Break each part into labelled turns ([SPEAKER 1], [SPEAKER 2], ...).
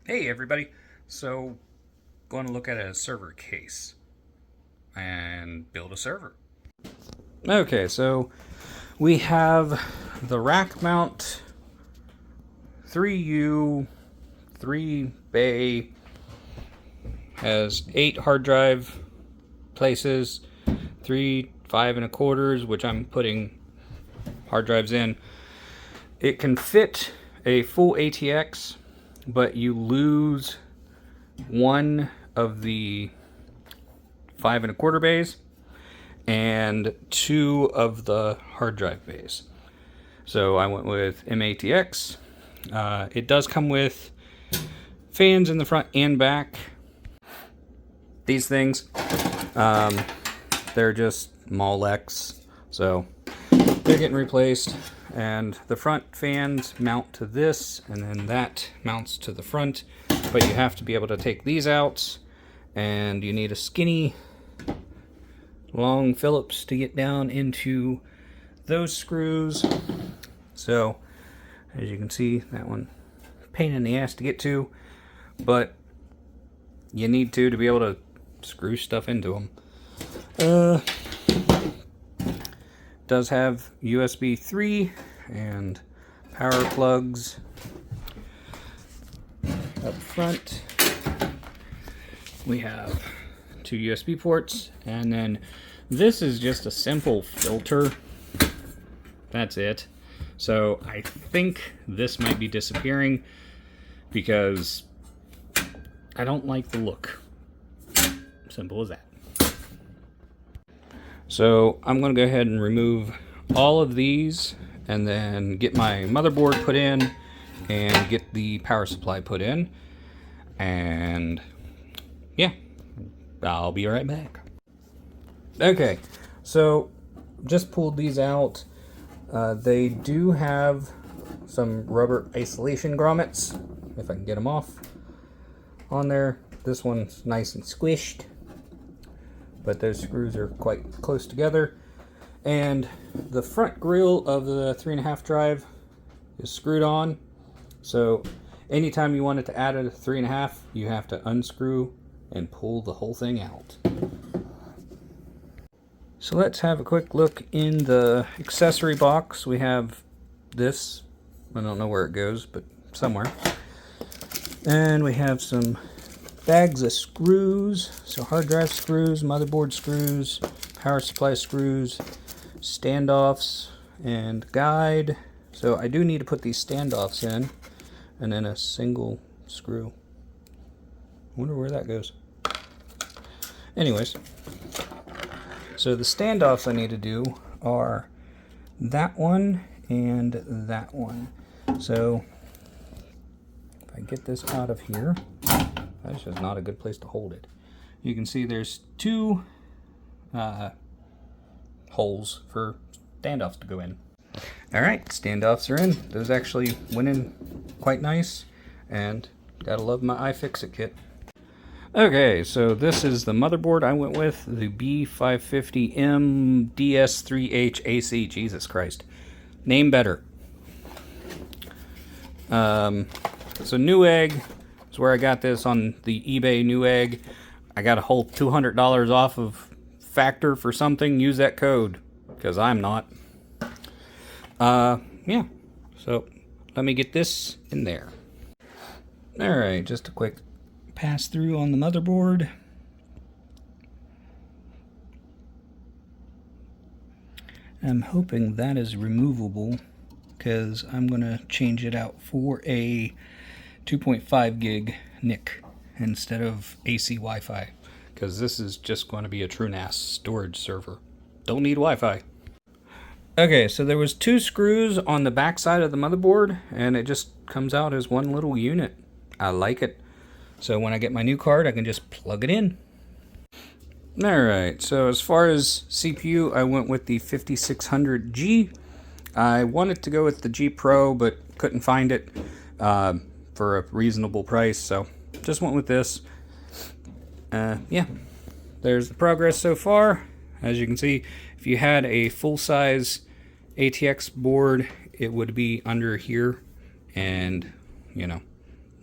[SPEAKER 1] Hey everybody, so going to look at a server case and build a server. Okay, so we have the rack mount 3U 3 bay, has 8 hard drive places, 3 5 1/4, which I'm putting hard drives in. It can fit a full ATX, but you lose one of the 5 1/4 bays and 2 of the hard drive bays. So I went with MATX. It does come with fans in the front and back. These things, they're just Molex, so they're getting replaced. And the front fans mount to this, and then that mounts to the front. But you have to be able to take these out, and you need a skinny, long Phillips to get down into those screws. So, as you can see, that one, pain in the ass to get to, but you need to be able to screw stuff into them. Does have USB 3 and power plugs up front. We have 2 USB ports, and then this is just a simple filter. That's it. So I think this might be disappearing because I don't like the look. Simple as that. So I'm going to go ahead and remove all of these and then get my motherboard put in and get the power supply put in. And yeah, I'll be right back. Okay, so just pulled these out. They do have some rubber isolation grommets, if I can get them off on there. This one's nice and squished, but those screws are quite close together. And the front grill of the 3.5 drive is screwed on. So anytime you wanted to add a 3.5, you have to unscrew and pull the whole thing out. So let's have a quick look in the accessory box. We have this. I don't know where it goes, but somewhere. And we have some bags of screws. So hard drive screws, motherboard screws, power supply screws, standoffs, and guide. So I do need to put these standoffs in, and then a single screw. Wonder where that goes. Anyways, so the standoffs I need to do are that one and that one. So if I get this out of here, that's just not a good place to hold it. You can see there's 2 holes for standoffs to go in. Alright, standoffs are in. Those actually went in quite nice, and gotta love my iFixit kit. Okay, so this is the motherboard I went with, the B550M DS3H AC. Jesus Christ. Name better. So Newegg is where I got this on the eBay Newegg. I got a whole $200 off of Factor for something. Use that code, because I'm not. Yeah, so let me get this in there. Alright, just a quick pass through on the motherboard. I'm hoping that is removable, because I'm going to change it out for a 2.5 gig NIC instead of AC Wi-Fi, because this is just going to be a Truenas storage server. Don't need Wi-Fi. Okay, so there was 2 screws on the back side of the motherboard, and it just comes out as one little unit. I like it. So when I get my new card, I can just plug it in. Alright, so as far as CPU, I went with the 5600G. I wanted to go with the G Pro, but couldn't find it for a reasonable price, so just went with this. Yeah, there's the progress so far. As you can see, if you had a full-size ATX board, it would be under here, and, you know,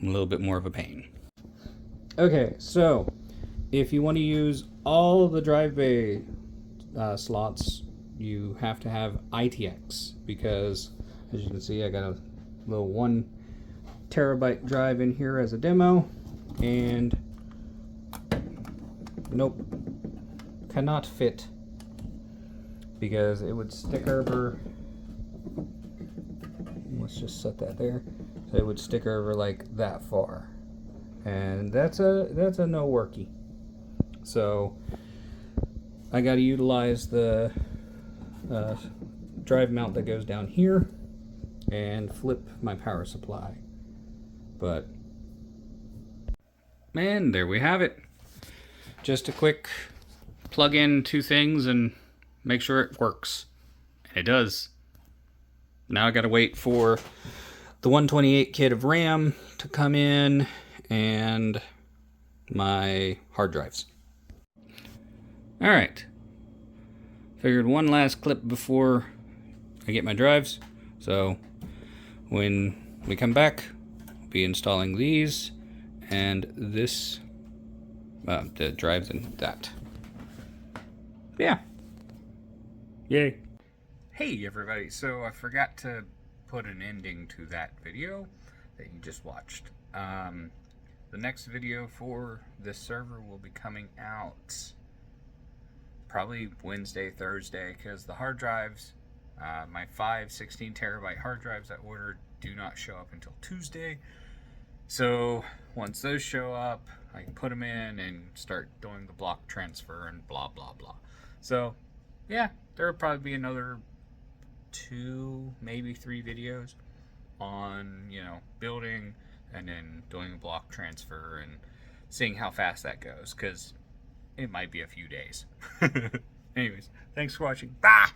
[SPEAKER 1] a little bit more of a pain. Okay, so if you want to use all the drive bay slots, you have to have ITX, because as you can see, I got a little 1 terabyte drive in here as a demo, and nope, cannot fit because it would stick over. Let's just set that there. So it would stick over like that far, and that's a no worky. So I got to utilize the drive mount that goes down here and flip my power supply. But man, there we have it. Just a quick plug in 2 things and make sure it works. And it does. Now I gotta wait for the 128 kit of RAM to come in and my hard drives. Alright. Figured one last clip before I get my drives. So when we come back, I'll be installing these and this, the drives and that. Yeah. Yay. Hey everybody, so I forgot to put an ending to that video that you just watched. The next video for this server will be coming out probably Wednesday, Thursday, because the hard drives, my 5 16 terabyte hard drives I ordered do not show up until Tuesday. So once those show up, I can put them in and start doing the block transfer and blah blah blah. So yeah, there will probably be another 2, maybe 3 videos on, you know, building and then doing a block transfer and seeing how fast that goes, because it might be a few days. Anyways, thanks for watching. Bye!